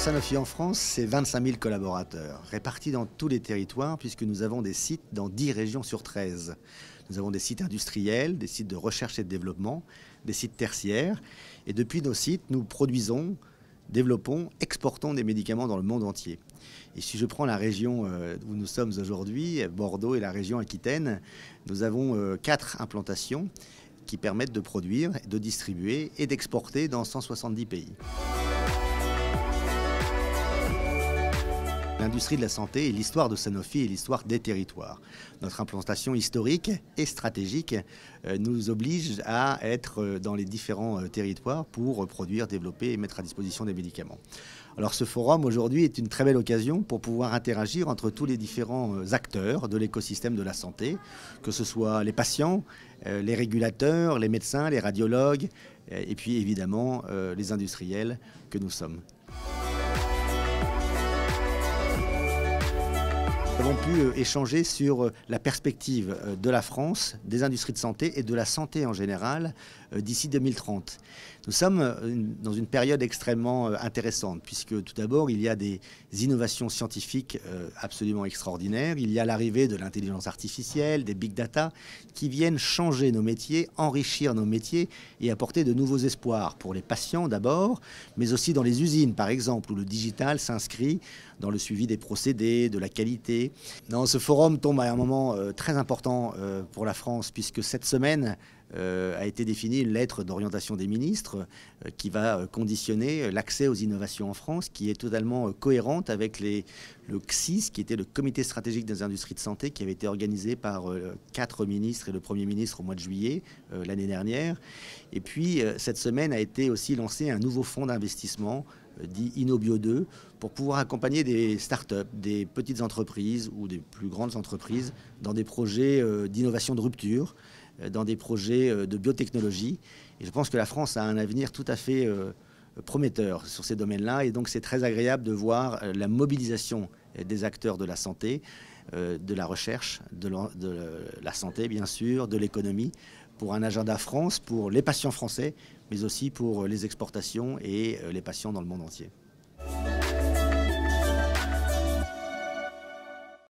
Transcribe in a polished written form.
Sanofi en France, c'est 25 000 collaborateurs, répartis dans tous les territoires, puisque nous avons des sites dans 10 régions sur 13. Nous avons des sites industriels, des sites de recherche et de développement, des sites tertiaires. Et depuis nos sites, nous produisons, développons, exportons des médicaments dans le monde entier. Et si je prends la région où nous sommes aujourd'hui, Bordeaux et la région Aquitaine, nous avons 4 implantations qui permettent de produire, de distribuer et d'exporter dans 170 pays. L'industrie de la santé est l'histoire de Sanofi et l'histoire des territoires. Notre implantation historique et stratégique nous oblige à être dans les différents territoires pour produire, développer et mettre à disposition des médicaments. Alors ce forum aujourd'hui est une très belle occasion pour pouvoir interagir entre tous les différents acteurs de l'écosystème de la santé, que ce soit les patients, les régulateurs, les médecins, les radiologues et puis évidemment les industriels que nous sommes. Nous avons pu échanger sur la perspective de la France, des industries de santé et de la santé en général d'ici 2030. Nous sommes dans une période extrêmement intéressante puisque tout d'abord il y a des innovations scientifiques absolument extraordinaires. Il y a l'arrivée de l'intelligence artificielle, des big data qui viennent changer nos métiers, enrichir nos métiers et apporter de nouveaux espoirs pour les patients d'abord, mais aussi dans les usines par exemple où le digital s'inscrit dans le suivi des procédés, de la qualité. Non, ce forum tombe à un moment très important pour la France puisque cette semaine a été définie une lettre d'orientation des ministres qui va conditionner l'accès aux innovations en France, qui est totalement cohérente avec le CSIS, qui était le Comité stratégique des industries de santé, qui avait été organisé par 4 ministres et le Premier ministre au mois de juillet l'année dernière. Et puis cette semaine a été aussi lancé un nouveau fonds d'investissement dit InnoBio 2, pour pouvoir accompagner des startups, des petites entreprises ou des plus grandes entreprises dans des projets d'innovation de rupture, dans des projets de biotechnologie. Et je pense que la France a un avenir tout à fait prometteur sur ces domaines-là. Et donc c'est très agréable de voir la mobilisation des acteurs de la santé, de la recherche, de la santé bien sûr, de l'économie, pour un agenda France, pour les patients français, mais aussi pour les exportations et les patients dans le monde entier.